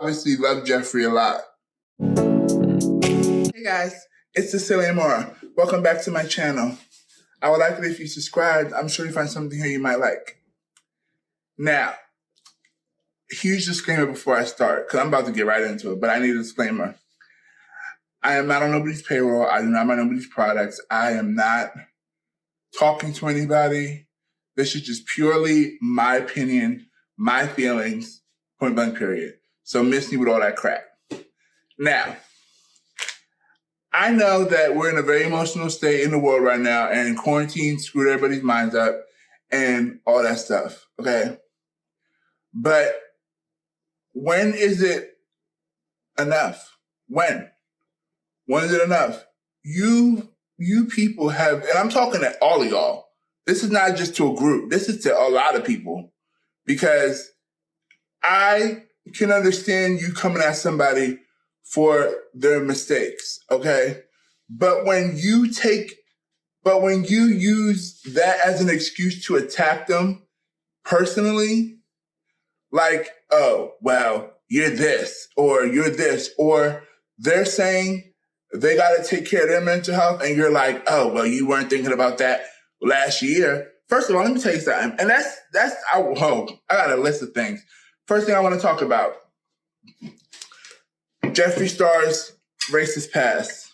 obviously love Jeffree a lot. Hey guys, it's Cecilia Mura. Welcome back to my channel. I would like it if you subscribe. I'm sure you find something here you might like. Now, huge disclaimer before I start, because I'm about to get right into it, but I need a disclaimer. I am not on nobody's payroll. I do not buy nobody's products. I am not talking to anybody. This is just purely my opinion, my feelings, point blank period. So miss me with all that crap. Now, I know that we're in a very emotional state in the world right now, and quarantine screwed everybody's minds up and all that stuff, okay? But when is it enough? When? When is it enough? You people have, and I'm talking to all of y'all. This is not just to a group. This is to a lot of people, because I can understand you coming at somebody for their mistakes, okay? But when you use that as an excuse to attack them personally, like, oh, well, you're this, or they're saying they got to take care of their mental health, and you're like, oh, well, you weren't thinking about that last year. First of all, let me tell you something, and I got a list of things. First thing I want to talk about, Jeffree Star's racist past.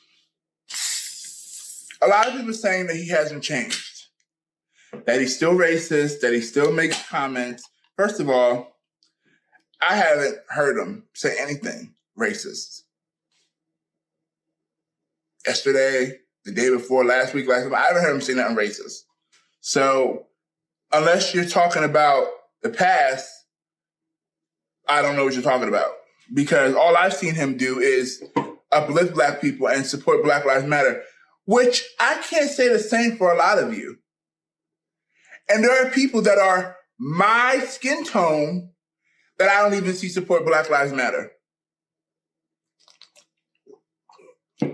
A lot of people are saying that he hasn't changed, that he's still racist, that he still makes comments. First of all, I haven't heard him say anything racist. Yesterday, the day before, last week, I haven't heard him say nothing racist. So unless you're talking about the past, I don't know what you're talking about, because all I've seen him do is uplift Black people and support Black Lives Matter, which I can't say the same for a lot of you. And there are people that are my skin tone that I don't even see support Black Lives Matter.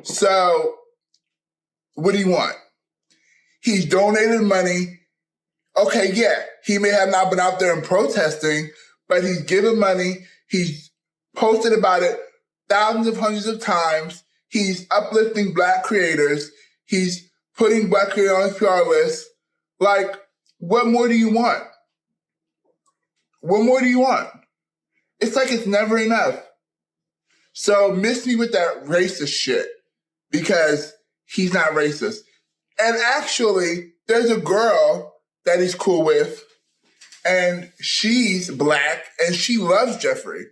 So what do you want? He's donated money. Okay, yeah, he may have not been out there and protesting, but he's given money. He's posted about it thousands of hundreds of times. He's uplifting Black creators. He's putting Black creators on his PR list. Like, what more do you want? What more do you want? It's like it's never enough. So miss me with that racist shit, because he's not racist. And actually, there's a girl that he's cool with, and she's Black, and she loves Jeffree.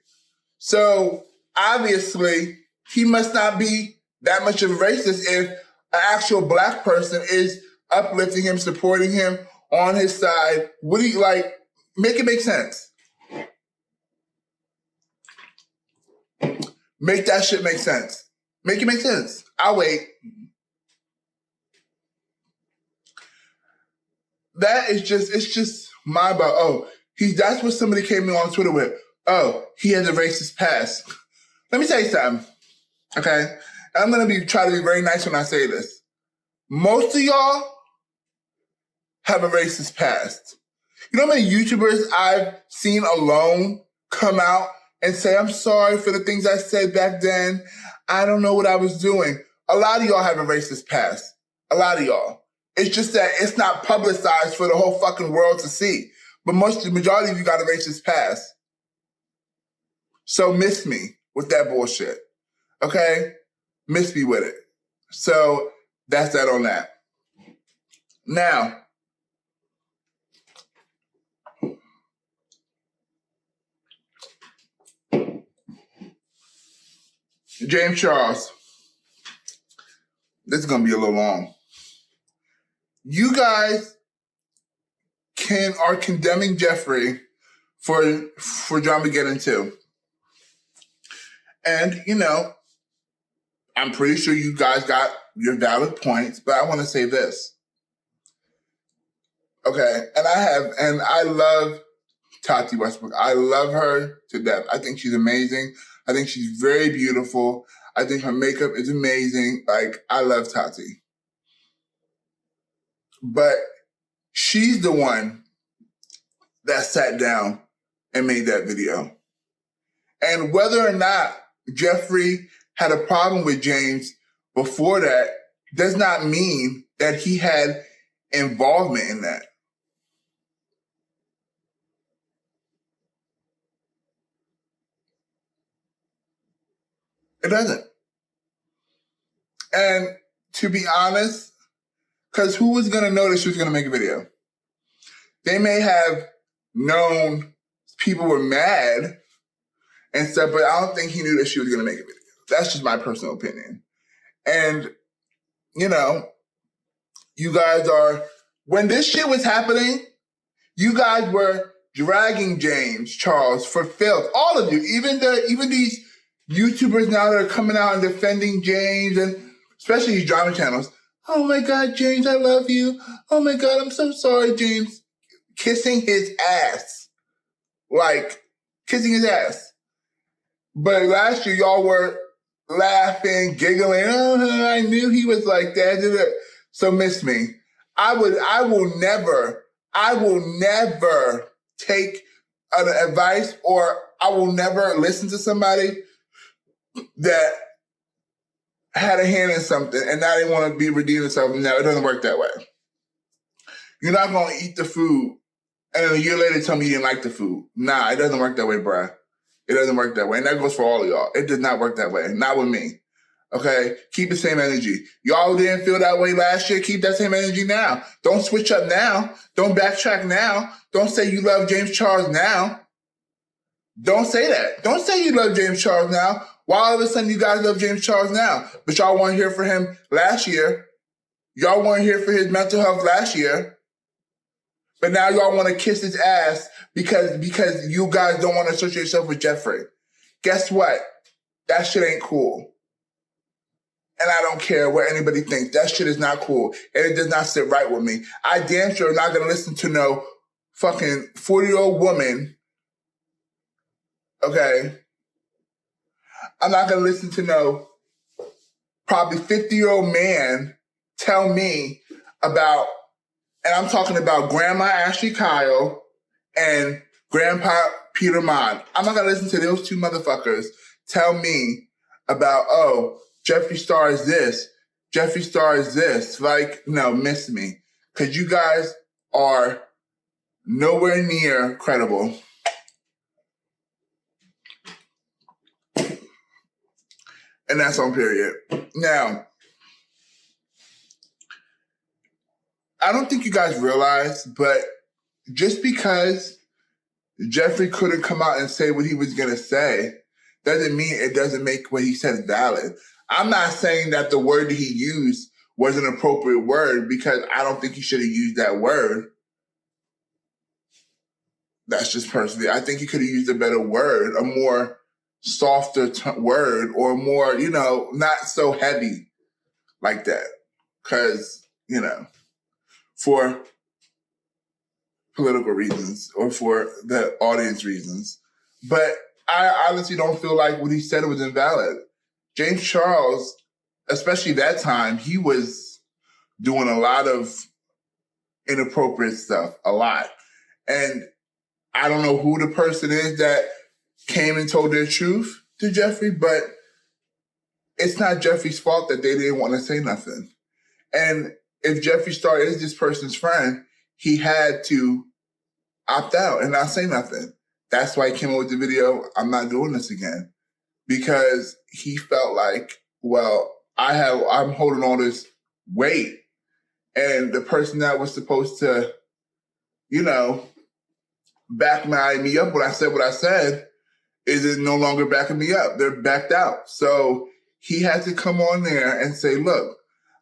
So obviously, he must not be that much of a racist if an actual Black person is uplifting him, supporting him, on his side. What do you like? Make it make sense. Make that shit make sense. Make it make sense. I'll wait. It's just my about, oh, that's what somebody came in on Twitter with. Oh, he has a racist past. Let me tell you something, okay? I'm gonna try to be very nice when I say this. Most of y'all have a racist past. You know how many YouTubers I've seen alone come out and say, I'm sorry for the things I said back then. I don't know what I was doing. A lot of y'all have a racist past. A lot of y'all. It's just that it's not publicized for the whole fucking world to see. But the majority of you got a racist past. So miss me with that bullshit. Okay? Miss me with it. So that's that on that. Now, James Charles. This is going to be a little long. You guys are condemning Jeffree for John we get into. And, I'm pretty sure you guys got your valid points, but I want to say this. Okay, and I love Tati Westbrook. I love her to death. I think she's amazing. I think she's very beautiful. I think her makeup is amazing. Like, I love Tati. But she's the one that sat down and made that video. And whether or not Jeffree had a problem with James before that does not mean that he had involvement in that. It doesn't. And to be honest, because who was going to know that she was going to make a video? They may have known people were mad and stuff, but I don't think he knew that she was going to make a video. That's just my personal opinion. And, you know, you guys are, when this shit was happening, you guys were dragging James Charles for filth. All of you, even these YouTubers now that are coming out and defending James, and especially these drama channels. Oh my God, James, I love you. Oh my God, I'm so sorry, James. Kissing his ass. Like, kissing his ass. But last year, y'all were laughing, giggling. Oh, I knew he was like that. So miss me. I will never take an advice, or I will never listen to somebody that had a hand in something and now they want to be redeeming something. No, it doesn't work that way. You're not going to eat the food and then a year later tell me you didn't like the food. Nah, it doesn't work that way, bruh. It doesn't work that way. And that goes for all of y'all. It does not work that way. Not with me. Okay? Keep the same energy. Y'all didn't feel that way last year. Keep that same energy now. Don't switch up now. Don't backtrack now. Don't say you love James Charles now. Don't say that. Don't say you love James Charles now. Why all of a sudden you guys love James Charles now? But y'all weren't here for him last year. Y'all weren't here for his mental health last year. But now y'all want to kiss his ass because you guys don't want to associate yourself with Jeffree. Guess what? That shit ain't cool. And I don't care what anybody thinks. That shit is not cool. And it does not sit right with me. I damn sure am not going to listen to no fucking 40-year-old woman. Okay? I'm not going to listen to no probably 50-year-old man tell me about, and I'm talking about Grandma Ashley Kyle and Grandpa Peter Mon. I'm not going to listen to those two motherfuckers tell me about, oh, Jeffree Star is this. Jeffree Star is this. Like, no, miss me. Because you guys are nowhere near credible. And that's on period. Now, I don't think you guys realize, but just because Jeffree couldn't come out and say what he was going to say doesn't mean it doesn't make what he said valid. I'm not saying that the word that he used was an appropriate word, because I don't think he should have used that word. That's just personally. I think he could have used a better word, a more softer word, or more, not so heavy like that. Because, for political reasons or for the audience reasons. But I honestly don't feel like what he said was invalid. James Charles, especially that time, he was doing a lot of inappropriate stuff, a lot. And I don't know who the person is that came and told their truth to Jeffree, but it's not Jeffree's fault that they didn't want to say nothing. And if Jeffree Star is this person's friend, he had to opt out and not say nothing. That's why he came up with the video, I'm not doing this again. Because he felt like, well, I'm holding all this weight. And the person that was supposed to, back me up when I said what I said is no longer backing me up. They're backed out. So he had to come on there and say, look,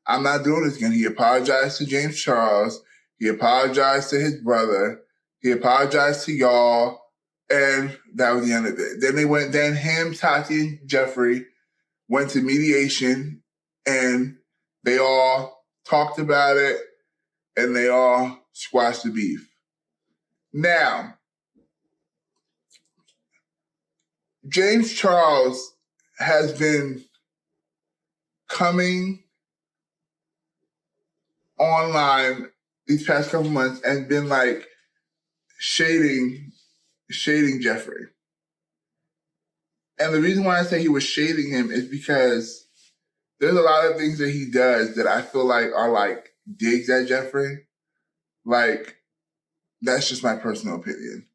I'm not doing this again. He apologized to James Charles. He apologized to his brother. He apologized to y'all. And that was the end of it. Then him, Tati, and Jeffree went to mediation, and they all talked about it, and they all squashed the beef. Now, James Charles has been coming online these past couple months and been like shading Jeffree. And the reason why I say he was shading him is because there's a lot of things that he does that I feel like are like digs at Jeffree. Like, that's just my personal opinion.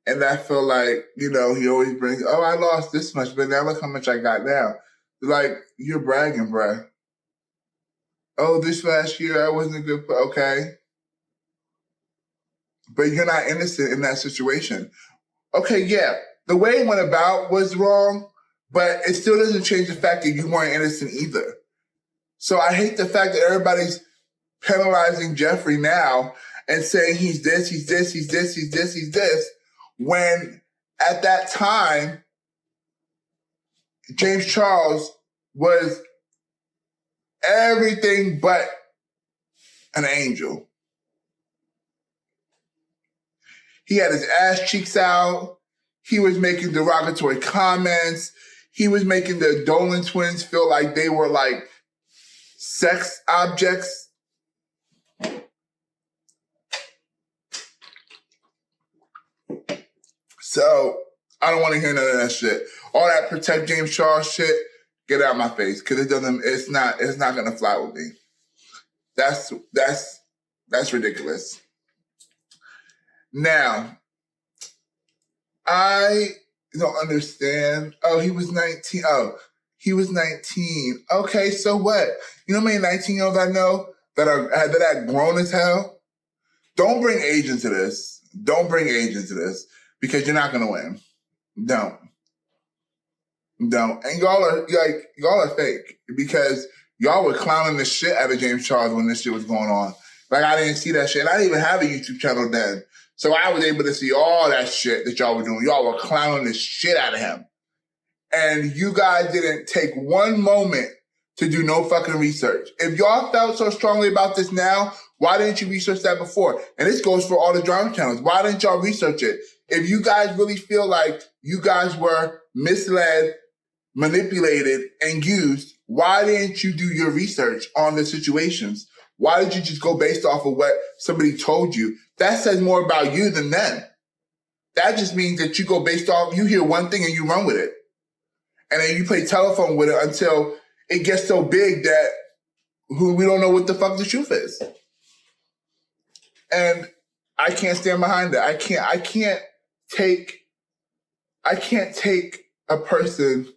And I feel like, he always brings, oh, I lost this much, but now look how much I got now. Like, you're bragging, bruh. Oh, this last year I wasn't a good, okay. But you're not innocent in that situation. Okay, yeah, the way it went about was wrong, but it still doesn't change the fact that you weren't innocent either. So I hate the fact that everybody's penalizing Jeffree now and saying he's this, he's this, he's this, he's this, he's this, when at that time, James Charles was everything but an angel. He had his ass cheeks out. He was making derogatory comments. He was making the Dolan twins feel like they were like sex objects. So I don't want to hear none of that shit. All that protect James Charles shit, get out of my face. Cause it's not gonna fly with me. That's ridiculous. Now, I don't understand. Oh, he was 19. Oh, he was 19. Okay, so what? You know how many 19-year-olds I know that are grown as hell? Don't bring age into this. Don't bring age into this because you're not gonna win. Don't. And y'all are fake because y'all were clowning the shit out of James Charles when this shit was going on. Like, I didn't see that shit. And I didn't even have a YouTube channel then. So I was able to see all that shit that y'all were doing. Y'all were clowning the shit out of him. And you guys didn't take one moment to do no fucking research. If y'all felt so strongly about this now, why didn't you research that before? And this goes for all the drama channels. Why didn't y'all research it? If you guys really feel like you guys were misled, manipulated, and used, why didn't you do your research on the situations? Why did you just go based off of what somebody told you? That says more about you than them. That just means that you go based off, you hear one thing and you run with it. And then you play telephone with it until it gets so big that we don't know what the fuck the truth is. And I can't stand behind that. I can't take a person's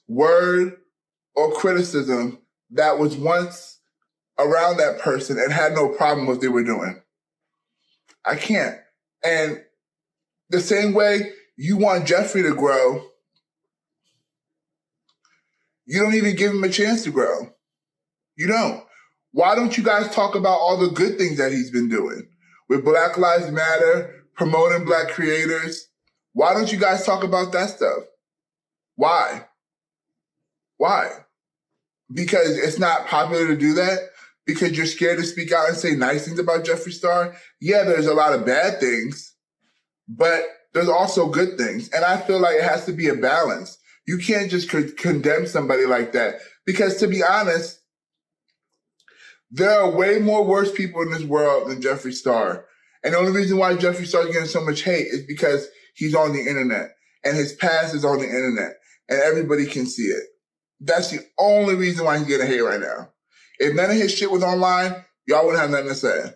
word or criticism that was once around that person and had no problem with what they were doing. I can't. And the same way you want Jeffree to grow, you don't even give him a chance to grow. You don't. Why don't you guys talk about all the good things that he's been doing with Black Lives Matter, promoting Black creators? Why don't you guys talk about that stuff? Why? Because it's not popular to do that? Because you're scared to speak out and say nice things about Jeffree Star? Yeah, there's a lot of bad things, but there's also good things. And I feel like it has to be a balance. You can't just condemn somebody like that. Because to be honest, there are way more worse people in this world than Jeffree Star. And the only reason why Jeffree Star is getting so much hate is because he's on the internet. And his past is on the internet. And everybody can see it. That's the only reason why he's getting hate right now. If none of his shit was online, y'all wouldn't have nothing to say.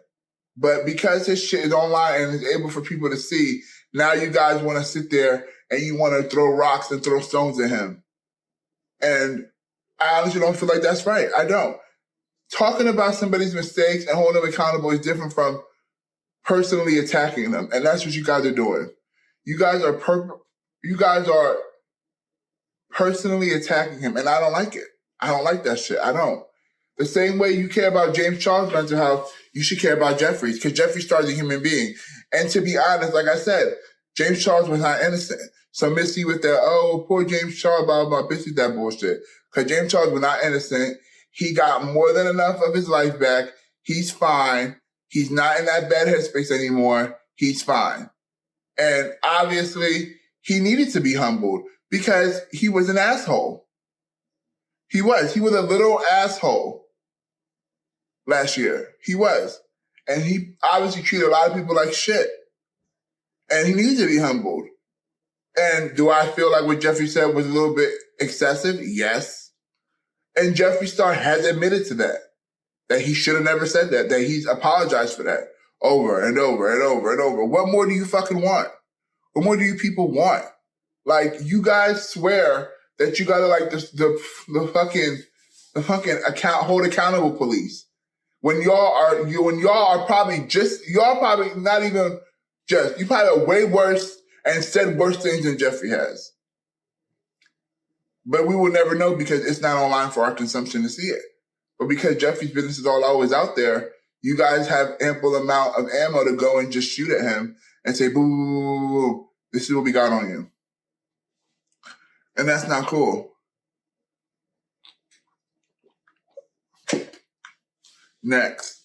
But because his shit is online and is able for people to see, now you guys want to sit there and you want to throw rocks and throw stones at him. And I honestly don't feel like that's right. I don't. Talking about somebody's mistakes and holding them accountable is different from personally attacking them. And that's what you guys are doing. You guys are personally attacking him. And I don't like it. I don't like that shit. I don't. The same way you care about James Charles' mental health, you should care about Jeffree's, because Jeffree Star is a human being. And to be honest, like I said, James Charles was not innocent. So Missy with that, oh, poor James Charles, blah, blah, blah, Missy, that bullshit. Because James Charles was not innocent. He got more than enough of his life back. He's fine. He's not in that bad headspace anymore. He's fine. And obviously, he needed to be humbled because he was an asshole. He was a little asshole last year. He was. And he obviously treated a lot of people like shit. And he needs to be humbled. And do I feel like what Jeffree said was a little bit excessive? Yes. And Jeffree Star has admitted to that he should have never said that he's apologized for that over and over and over and over. What more do you fucking want? What more do you people want? Like, you guys swear that you gotta like the fucking hold accountable police. When y'all are probably not even just, you probably are way worse and said worse things than Jeffree has. But we will never know because it's not online for our consumption to see it. But because Jeffree's business is always out there, you guys have ample amount of ammo to go and just shoot at him and say, boo, boo, boo, boo, boo. This is what we got on you. And that's not cool. Next,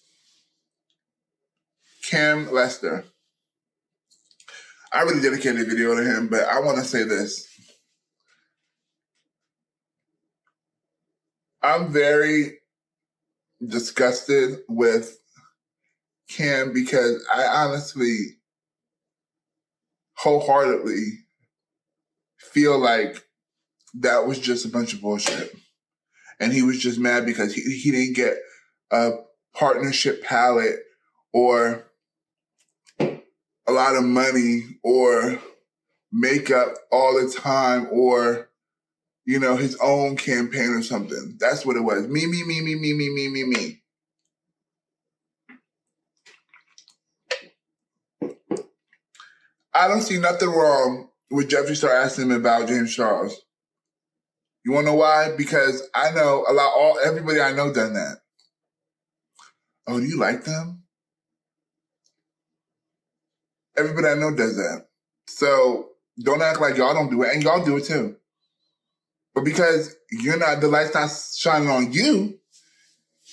Cam Lester. I really dedicated a video to him, but I want to say this. I'm very disgusted with Cam because I honestly, wholeheartedly feel like that was just a bunch of bullshit. And he was just mad because he didn't get a partnership palette or a lot of money or makeup all the time or, you know, his own campaign or something. That's what it was. Me. I don't see nothing wrong with Jeffree Star asking him about James Charles. You want to know why? Because I know everybody I know done that. Oh, do you like them? Everybody I know does that. So don't act like y'all don't do it, and y'all do it too. But because the light's not shining on you,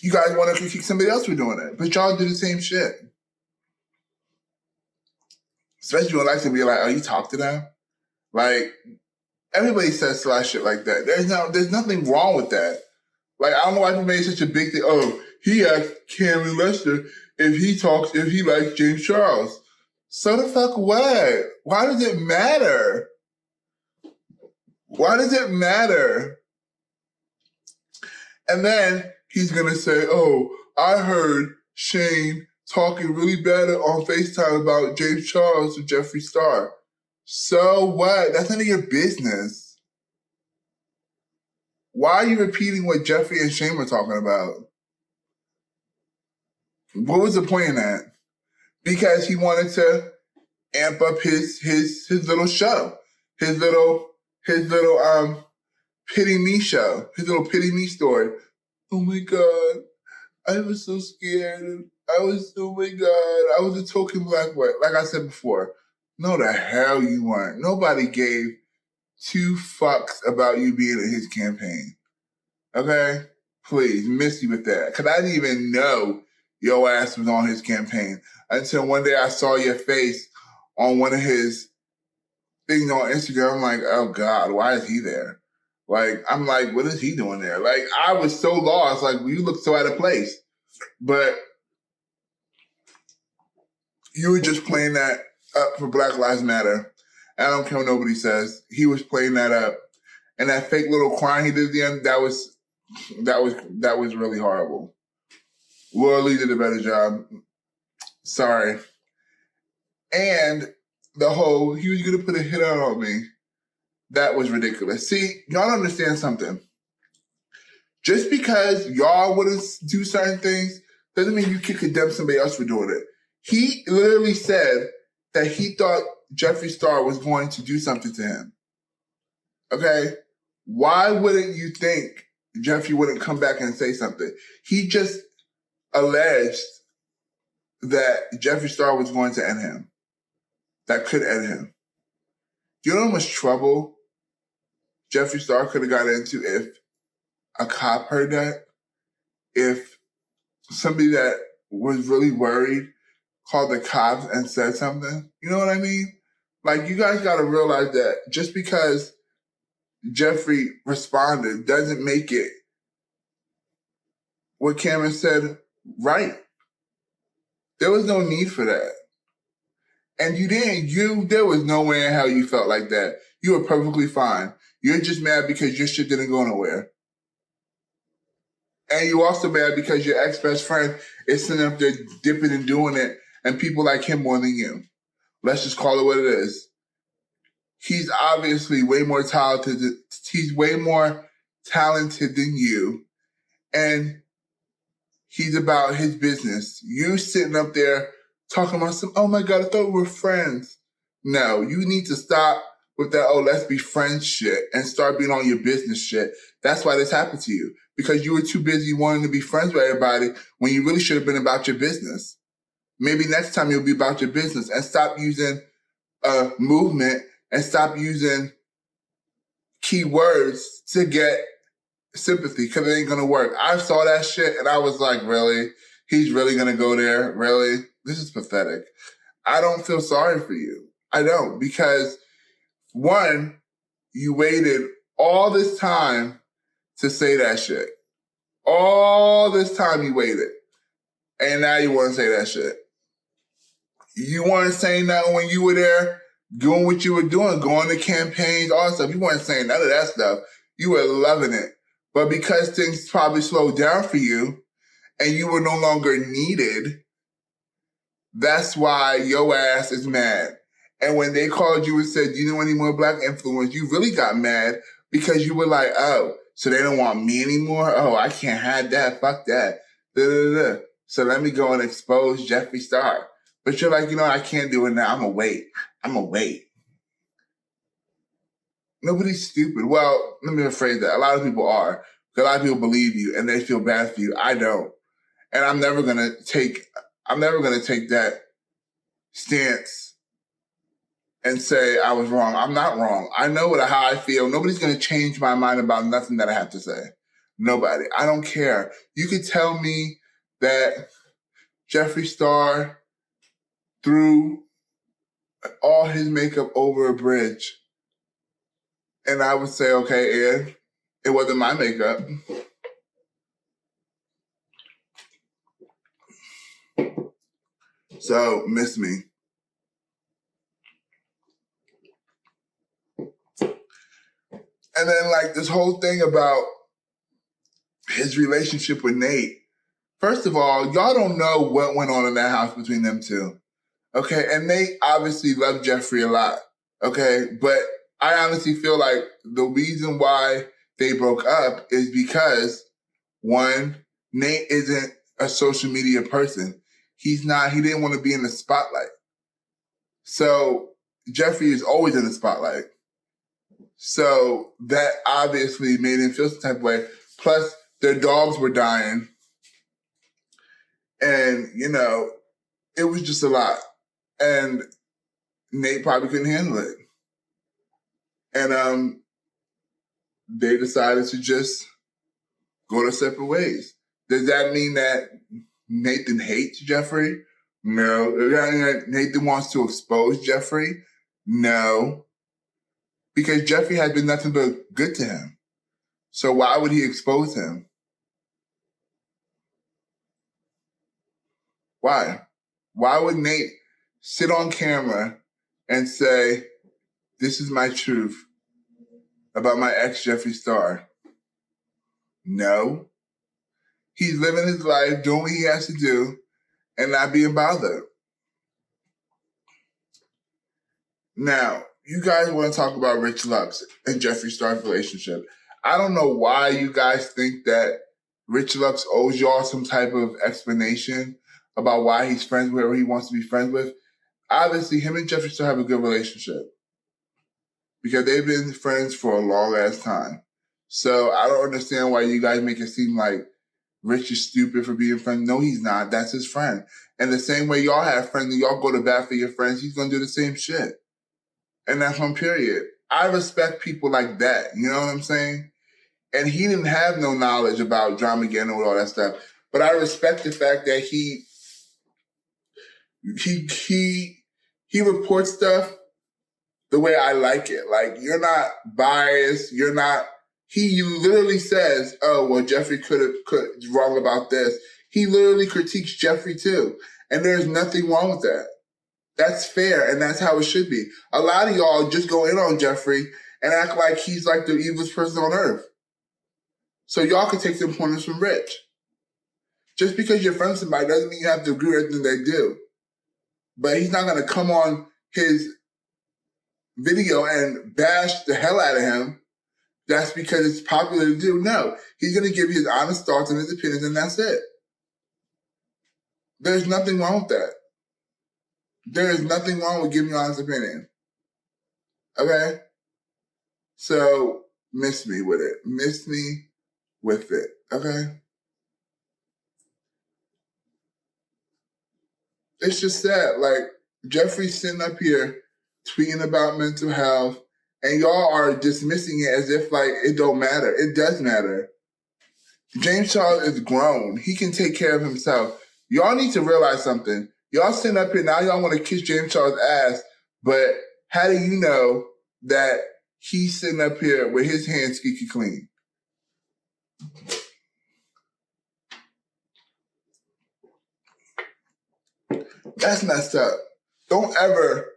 you guys want to critique somebody else for doing it. But y'all do the same shit. Especially when like to be like, oh, you talk to them? Like, everybody says slash shit like that. There's nothing wrong with that. Like, I don't know why people made such a big thing. Oh, he asked Cameron Lester if he likes James Charles. So the fuck what? Why does it matter? Why does it matter? And then he's gonna say, oh, I heard Shane talking really bad on FaceTime about James Charles to Jeffree Star. So what? That's none of your business. Why are you repeating what Jeffree and Shane were talking about? What was the point in that? Because he wanted to amp up his little show, his little pity me show, his little pity me story. Oh my God, I was so scared. Oh my God, I was a token black boy. Like I said before, no the hell you weren't. Nobody gave two fucks about you being in his campaign. Okay? Please, miss you with that. Because I didn't even know your ass was on his campaign until one day I saw your face on one of his things on Instagram. I'm like, oh God, why is he there? Like, I'm like, what is he doing there? Like, I was so lost. Like, you look so out of place. But you were just playing that up for Black Lives Matter. I don't care what nobody says. He was playing that up. And that fake little crying he did at the end, that was really horrible. Laura Lee did a better job. Sorry. And the whole, he was going to put a hit out on me. That was ridiculous. See, y'all understand something. Just because y'all wouldn't do certain things doesn't mean you can condemn somebody else for doing it. He literally said that he thought Jeffree Star was going to do something to him. Okay? Why wouldn't you think Jeffree wouldn't come back and say something? He just alleged that Jeffree Star was going to end him. That could end him. Do you know how much trouble Jeffree Star could have got into if a cop heard that? If somebody that was really worried called the cops and said something? You know what I mean? Like, you guys got to realize that just because Jeffree responded doesn't make it what Cameron said right. There was no need for that. And you didn't. There was no way in hell you felt like that. You were perfectly fine. You're just mad because your shit didn't go nowhere. And you also mad because your ex-best friend is sitting up there dipping and doing it, and people like him more than you. Let's just call it what it is. He's obviously way more talented. He's way more talented than you. And he's about his business. You sitting up there talking about oh my God, I thought we were friends. No, you need to stop with that, oh, let's be friends shit and start being on your business shit. That's why this happened to you. Because you were too busy wanting to be friends with everybody when you really should have been about your business. Maybe next time you'll be about your business and stop using movement and stop using keywords to get sympathy, because it ain't gonna work. I saw that shit and I was like, really? He's really gonna go there? Really? This is pathetic. I don't feel sorry for you. I don't, because one, you waited all this time to say that shit. All this time you waited. And now you want to say that shit. You weren't saying that when you were there doing what you were doing, going to campaigns, all that stuff. You weren't saying none of that stuff. You were loving it. But because things probably slowed down for you and you were no longer needed, that's why your ass is mad. And when they called you and said, do you know any more Black influencers, you really got mad because you were like, oh, so they don't want me anymore? Oh, I can't have that. Fuck that. Da, da, da. So let me go and expose Jeffree Star. But you're like, I can't do it now. I'm going to wait. Nobody's stupid. Well, let me rephrase that. A lot of people are. A lot of people believe you and they feel bad for you. I don't. And I'm never going to take that stance and say I was wrong. I'm not wrong. I know how I feel. Nobody's going to change my mind about nothing that I have to say. Nobody. I don't care. You could tell me that Jeffree Star threw all his makeup over a bridge. And I would say, okay, Ed, it wasn't my makeup. So, miss me. And then, this whole thing about his relationship with Nate. First of all, y'all don't know what went on in that house between them two. Okay? And Nate obviously loved Jeffree a lot. Okay? But I honestly feel like the reason why they broke up is because, one, Nate isn't a social media person. He didn't want to be in the spotlight. So Jeffree is always in the spotlight. So that obviously made him feel some type of way. Plus, their dogs were dying. And, it was just a lot. And Nate probably couldn't handle it. And they decided to just go their separate ways. Does that mean that Nathan hates Jeffree? No. Does that mean that Nathan wants to expose Jeffree? No. Because Jeffree has been nothing but good to him. So why would he expose him? Why? Why would Nate sit on camera and say, this is my truth about my ex Jeffree Star? No. He's living his life, doing what he has to do, and not being bothered. Now, you guys want to talk about Rich Lux and Jeffree Star's relationship. I don't know why you guys think that Rich Lux owes y'all some type of explanation about why he's friends with whoever he wants to be friends with. Obviously, him and Jeffree Star have a good relationship because they've been friends for a long ass time. So I don't understand why you guys make it seem like Rich is stupid for being friends. No, he's not. That's his friend. And the same way y'all have friends and y'all go to bat for your friends, he's going to do the same shit. And that's on period. I respect people like that. You know what I'm saying? And he didn't have no knowledge about Dramageddon and all that stuff. But I respect the fact that he reports stuff the way I like it. Like, you're not biased. He literally says, oh, well, Jeffree could wrong about this. He literally critiques Jeffree too. And there's nothing wrong with that. That's fair, and that's how it should be. A lot of y'all just go in on Jeffree and act like he's like the evilest person on earth. So y'all can take some pointers from Rich. Just because you're friends with somebody doesn't mean you have to agree with everything they do. But he's not going to come on his video and bash the hell out of him. That's because it's popular to do. No, he's going to give you his honest thoughts and his opinions, and that's it. There's nothing wrong with that. There is nothing wrong with giving your honest opinion. Okay? So, miss me with it. Miss me with it. Okay? It's just sad. Like, Jeffree's sitting up here tweeting about mental health, and y'all are dismissing it as if, like, it don't matter. It does matter. James Charles is grown. He can take care of himself. Y'all need to realize something. Y'all sitting up here now, y'all want to kiss James Charles' ass, but how do you know that he's sitting up here with his hands squeaky clean? That's messed up. Don't ever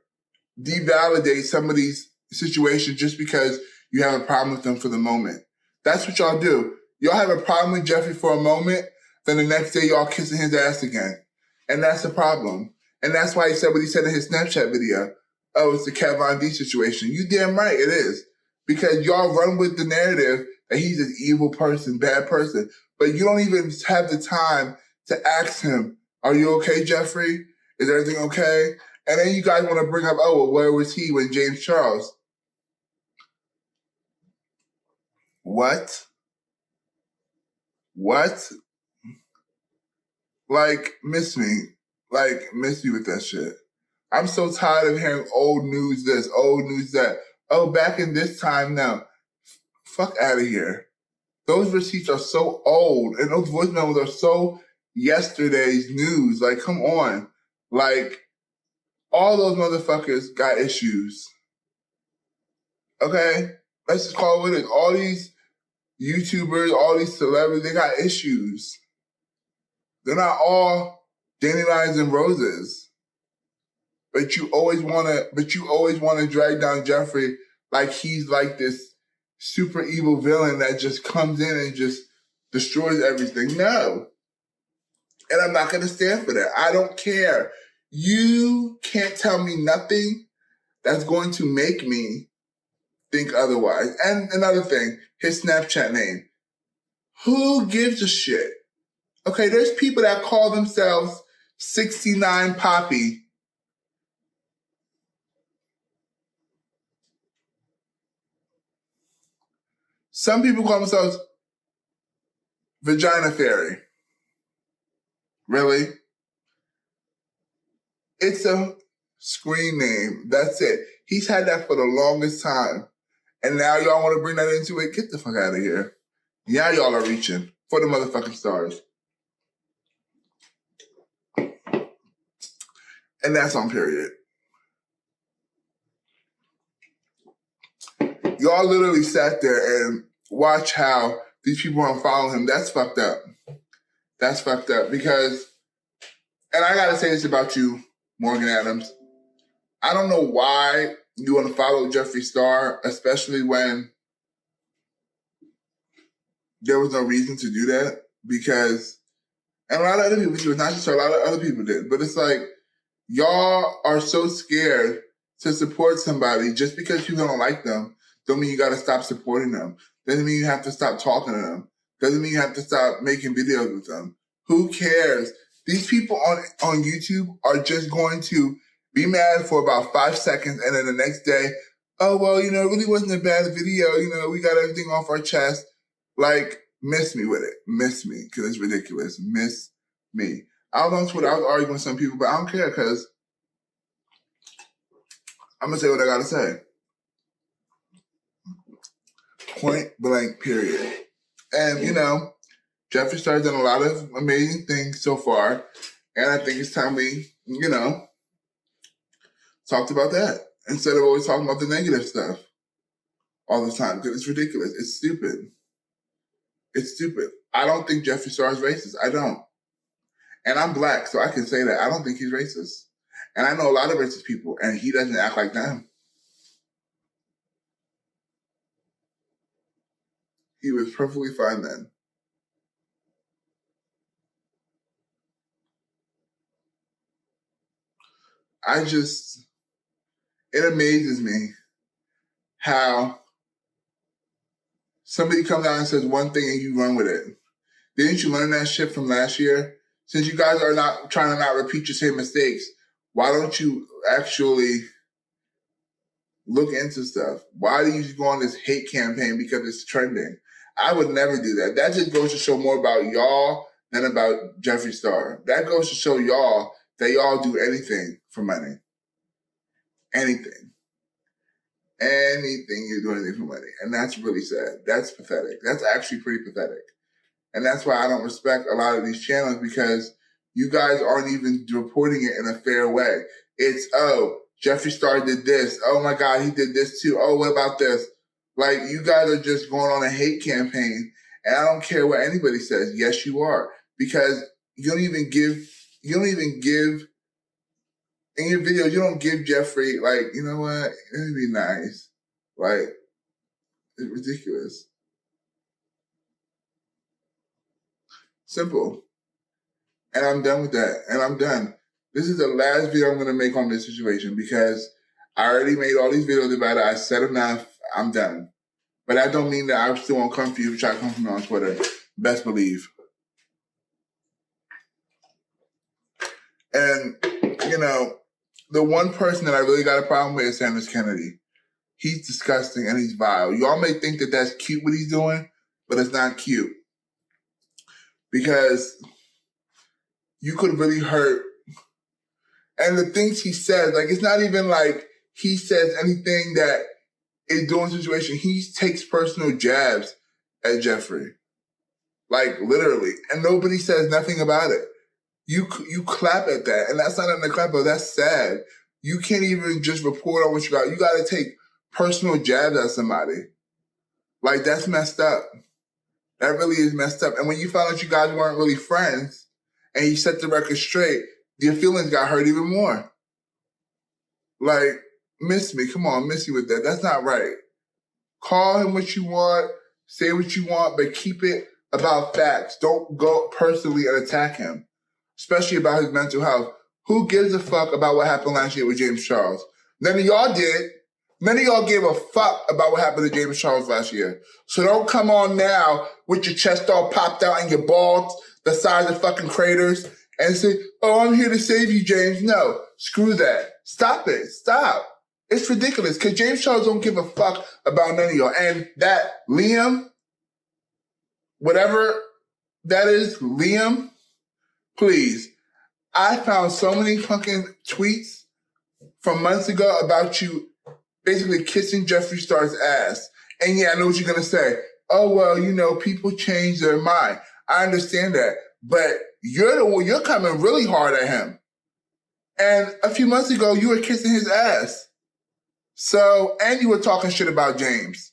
devalidate somebody's situation just because you have a problem with them for the moment. That's what y'all do. Y'all have a problem with Jeffree for a moment, then the next day y'all kissing his ass again. And that's the problem. And that's why he said what he said in his Snapchat video. Oh, it's the Kat Von D situation. You damn right it is. Because y'all run with the narrative that he's an evil person, bad person. But you don't even have the time to ask him, are you okay, Jeffree? Is everything okay? And then you guys want to bring up, oh, well, where was he when James Charles? What? What? Like, miss me. Like, miss me with that shit. I'm so tired of hearing old news this, old news that. Oh, back in this time now. Fuck out of here. Those receipts are so old, and those voice memos are so yesterday's news. Like, come on. Like, all those motherfuckers got issues. Okay? Let's just call it what it is. All these YouTubers, all these celebrities, they got issues. They're not all dandelions and roses. But you always wanna drag down Jeffree like he's like this super evil villain that just comes in and just destroys everything. No. And I'm not gonna stand for that. I don't care. You can't tell me nothing that's going to make me think otherwise. And another thing, his Snapchat name. Who gives a shit? Okay, there's people that call themselves 69 Poppy. Some people call themselves Vagina Fairy. Really? It's a screen name. That's it. He's had that for the longest time. And now y'all want to bring that into it? Get the fuck out of here. Yeah, y'all are reaching for the motherfucking stars. And that's on period. Y'all literally sat there and watched how these people aren't following him. That's fucked up. That's fucked up because, and I gotta say this about you, Morgan Adams. I don't know why you want to follow Jeffree Star, especially when there was no reason to do that. Because, and a lot of other people do it, not just her, a lot of other people did. But it's like, y'all are so scared to support somebody just because you don't like them. Don't mean you got to stop supporting them. Doesn't mean you have to stop talking to them. Doesn't mean you have to stop making videos with them. Who cares? These people on YouTube are just going to be mad for about 5 seconds, and then the next day, oh, well, it really wasn't a bad video. We got everything off our chest. Like, miss me with it. Miss me, because it's ridiculous. Miss me. I was on Twitter. I was arguing with some people, but I don't care because I'm going to say what I got to say. Point blank, period. And, Jeffree Star's done a lot of amazing things so far. And I think it's time we, talked about that instead of always talking about the negative stuff all the time because it's ridiculous. It's stupid. It's stupid. I don't think Jeffree Star is racist. I don't. And I'm black, so I can say that. I don't think he's racist. And I know a lot of racist people, and he doesn't act like them. He was perfectly fine then. It amazes me how somebody comes out and says one thing and you run with it. Didn't you learn that shit from last year? Since you guys are not trying to not repeat your same mistakes, why don't you actually look into stuff? Why do you go on this hate campaign because it's trending? I would never do that. That just goes to show more about y'all than about Jeffree Star. That goes to show y'all that y'all do anything for money. Anything. Anything, you're doing anything for money. And that's really sad. That's pathetic. That's actually pretty pathetic. And that's why I don't respect a lot of these channels, because you guys aren't even reporting it in a fair way. It's, oh, Jeffree Star did this. Oh my God, he did this too. Oh, what about this? Like, you guys are just going on a hate campaign, and I don't care what anybody says. Yes, you are. Because you don't even give, in your videos, you don't give Jeffree, like, you know what? It'd be nice. Like, it's ridiculous. Simple. And I'm done with that. And I'm done. This is the last video I'm going to make on this situation, because I already made all these videos about it. I said enough. I'm done. But that don't mean that I still won't come for you if you try to come for me on Twitter. Best believe. And, you know, the one person that I really got a problem with is Sanders Kennedy. He's disgusting and he's vile. Y'all may think that that's cute what he's doing, but it's not cute. Because you could really hurt. And the things he says, like, it's not even like he says anything that is doing the situation. He takes personal jabs at Jeffree. Like, literally. And nobody says nothing about it. You clap at that. And that's not in the clap, but that's sad. You can't even just report on what you got. You got to take personal jabs at somebody. Like, that's messed up. That really is messed up. And when you found out you guys weren't really friends and you set the record straight, your feelings got hurt even more. Like, miss me. Come on, miss you with that. That's not right. Call him what you want, say what you want, but keep it about facts. Don't go personally and attack him, especially about his mental health. Who gives a fuck about what happened last year with James Charles? None of y'all did. None of y'all gave a fuck about what happened to James Charles last year. So don't come on now with your chest all popped out and your balls the size of fucking craters and say, oh, I'm here to save you, James. No, screw that. Stop it. Stop. It's ridiculous, because James Charles don't give a fuck about none of y'all. And that Liam, whatever that is, Liam, please. I found so many fucking tweets from months ago about you basically kissing Jeffree Star's ass. And yeah, I know what you're going to say. Oh, well, you know, people change their mind. I understand that. But you're coming really hard at him. And a few months ago, you were kissing his ass. So, and you were talking shit about James.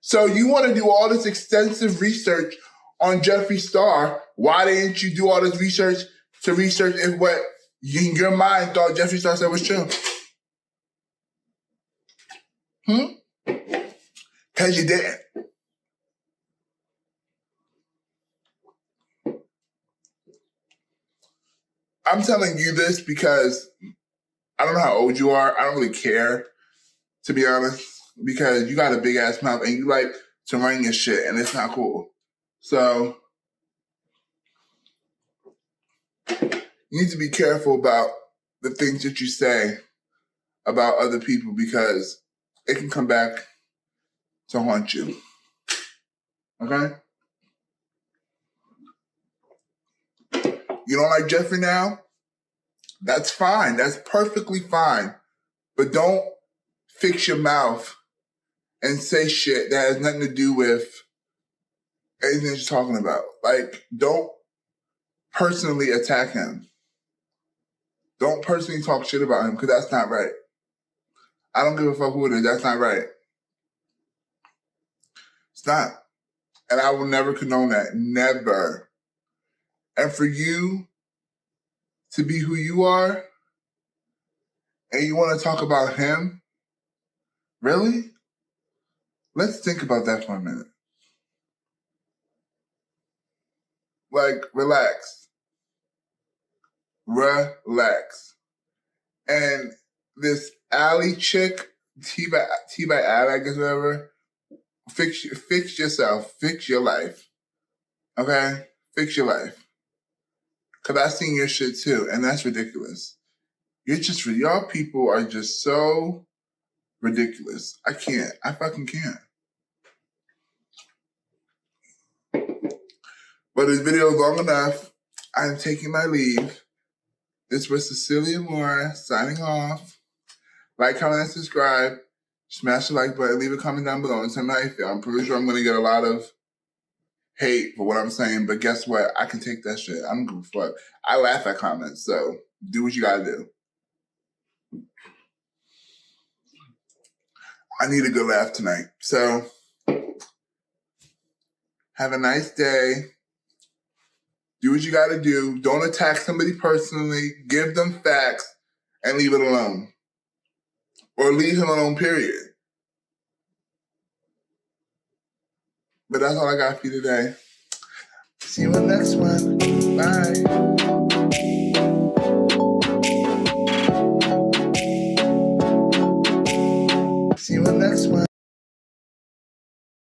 So you want to do all this extensive research on Jeffree Star. Why didn't you do all this research to research if what in your mind thought Jeffree Star said was true? Because you didn't. I'm telling you this because I don't know how old you are. I don't really care, to be honest, because you got a big ass mouth and you like to run your shit, and it's not cool. So you need to be careful about the things that you say about other people, because it can come back to haunt you. Okay? You don't like Jeffree now? That's fine. That's perfectly fine. But don't fix your mouth and say shit that has nothing to do with anything that you're talking about. Like, don't personally attack him. Don't personally talk shit about him, because that's not right. I don't give a fuck who it is. That's not right. It's not. And I will never condone that. Never. And for you to be who you are, and you want to talk about him? Really? Let's think about that for a minute. Like, relax. Relax. And this Allie chick, T by Allie, I guess, whatever, fix yourself. Fix your life. Okay? Fix your life. Because I've seen your shit too, and that's ridiculous. Y'all people are just so ridiculous. I can't. I fucking can't. But this video is long enough. I'm taking my leave. This was Cecilia Mura signing off. Like, comment, and subscribe. Smash the like button. Leave a comment down below and tell me how you feel. I'm pretty sure I'm going to get a lot of hate for what I'm saying, but guess what? I can take that shit. I don't give a fuck. I laugh at comments, so do what you gotta do. I need a good laugh tonight. So, have a nice day. Do what you gotta do. Don't attack somebody personally. Give them facts and leave it alone. Or leave him alone, period. But that's all I got for you today. See you in the next one. Bye.